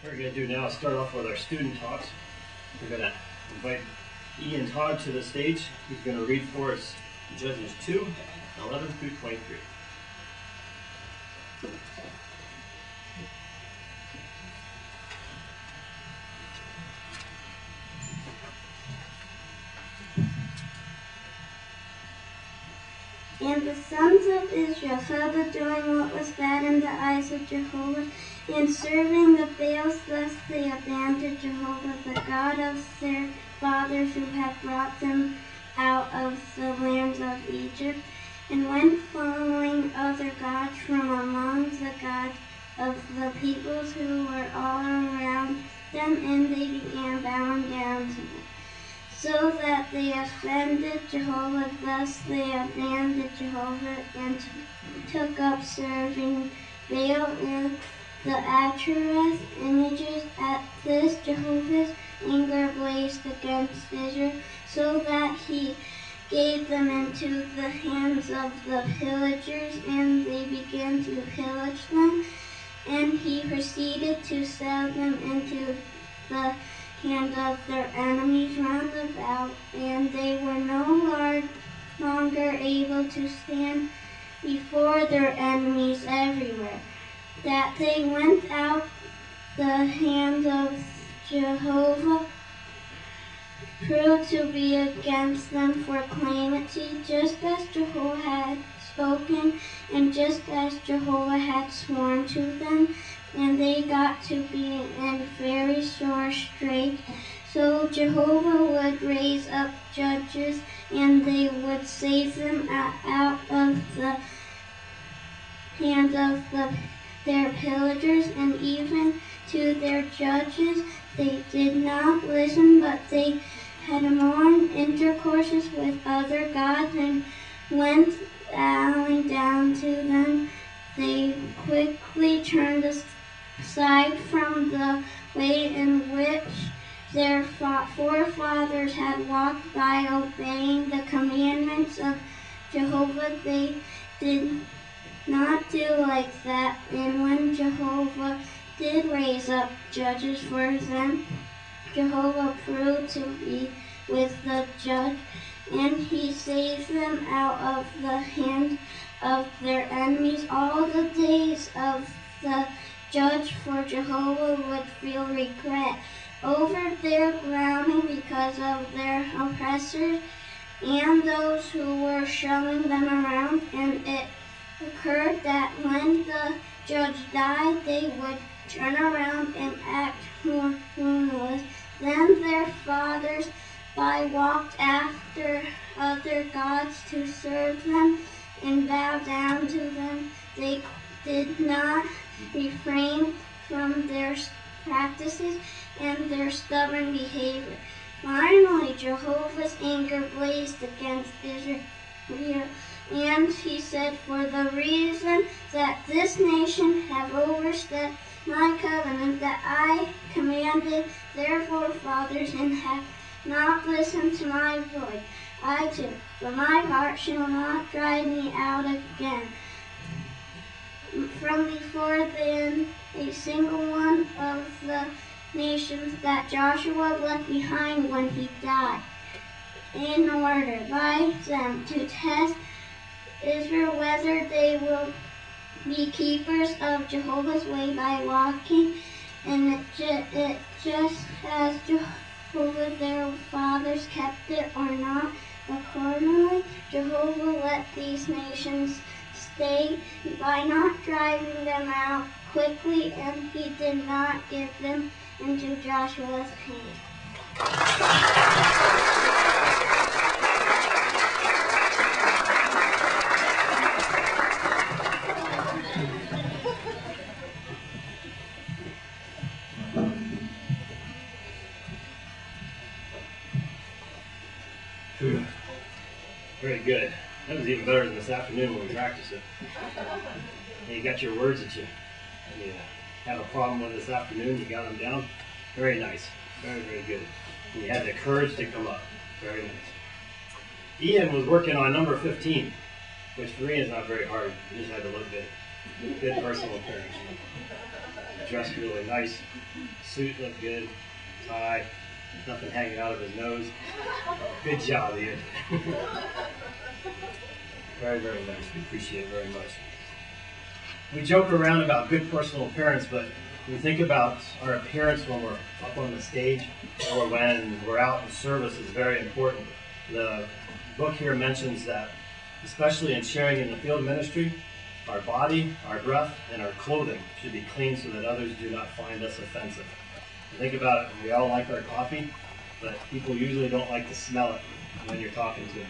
What we're going to do now is start off with our student talks. We're going to invite Ian Todd to the stage. He's going to read for us Judges 2, 11 through 23. And the sons of Israel fell to doing what was bad in the eyes of Jehovah, and serving the Baals. Thus they abandoned Jehovah, the God of their fathers, who had brought them out of the land of Egypt, and went following other gods from among the gods of the peoples who were all around them, and they began bowing down to them, so that they offended Jehovah. Thus they abandoned Jehovah and took up serving Baal and the Asherah images. At this Jehovah's anger blazed against Israel, so that he gave them into the hands of the pillagers, and they began to pillage them. And he proceeded to sell them into the hand of their enemies round about, and they were no longer able to stand before their enemies everywhere. That they went out the hand of Jehovah proved to be against them for calamity, just as Jehovah had spoken, and just as Jehovah had sworn to them. And they got to be in very sore strait. So Jehovah would raise up judges, and they would save them out of the hand of their pillagers, and even to their judges they did not listen, but they had more intercourses with other gods, and went bowing down to them. They quickly turned aside from the way in which their forefathers had walked by obeying the commandments of Jehovah. They did not do like that, and when Jehovah did raise up judges for them, Jehovah proved to be with the judge, and he saved them out of the hand of their enemies all the days of the judge, for Jehovah would feel regret over their groaning because of their oppressors and those who were showing them around. And it occurred that when the judge died, they would turn around and act more ruthless than their fathers by walked after other gods to serve them and bow down to them. They did not refrain from their practices and their stubborn behavior. Finally, Jehovah's anger blazed against Israel, and he said, "For the reason that this nation have overstepped my covenant that I commanded their forefathers, and have not listened to my voice, I too, for my heart, shall not drive me out again from before them a single one of the nations that Joshua left behind when he died, in order by them to test Israel whether they will be keepers of Jehovah's way by walking in it just as Jehovah their fathers kept it, or not. Accordingly, Jehovah let these nations stay by not driving them out quickly, and he did not give them into Joshua's hand." Very good. That was even better than this afternoon when we practiced it. And you got your words that you had a problem with this afternoon. You got them down. Very nice. Very, very good. And you had the courage to come up. Very nice. Ian was working on number 15, which for me is not very hard. You just had to look good. Good personal appearance. Dressed really nice. suit looked good, tie, nothing hanging out of his nose. Good job, Ian. Very, very nice. We appreciate it very much. We joke around about good personal appearance, but we think about our appearance when we're up on the stage or when we're out in service is very important. The book here mentions that, especially in sharing in the field ministry, our body, our breath, and our clothing should be clean so that others do not find us offensive. Think about it, we all like our coffee, but people usually don't like to smell it when you're talking to them.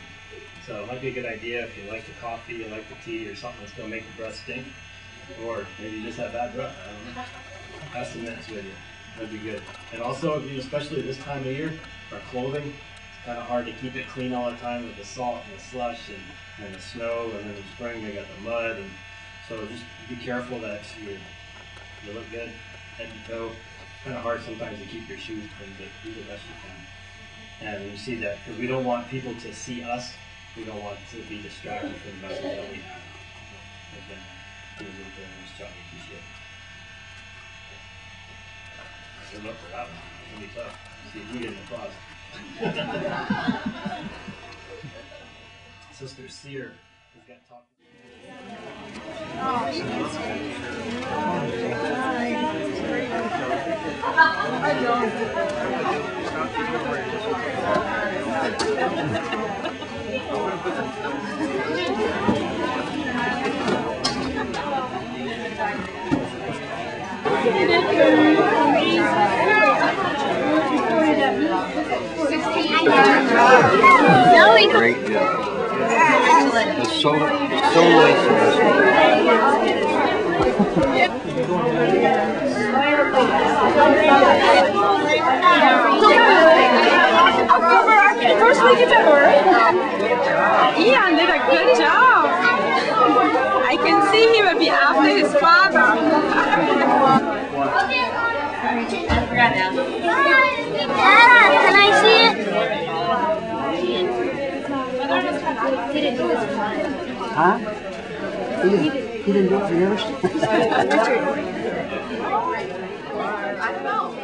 So it might be a good idea if you like the coffee, you like the tea, or something that's going to make your breath stink. Or maybe you just have bad breath, I don't know. Have some mints with you, that'd be good. And also, especially this time of year, our clothing, it's kind of hard to keep it clean all the time with the salt and the slush and the snow, and then in spring we got the mud, and so just be careful that you look good, head to toe. It's kind of hard sometimes to keep your shoes clean, but do the best you can. And you see that, because we don't want people to see us, we don't want to be distracted from the message that we have. Again, do a really nice job, we appreciate it. Good luck for that one, it's going to be tough. See if you get an applause. Sister Sear has got to talk. Great job. It's so nice in this one. First week in February. Ian did a good job. I can see he would be after his father. Dad, can I see it? Huh? He didn't do it for yours? I don't know.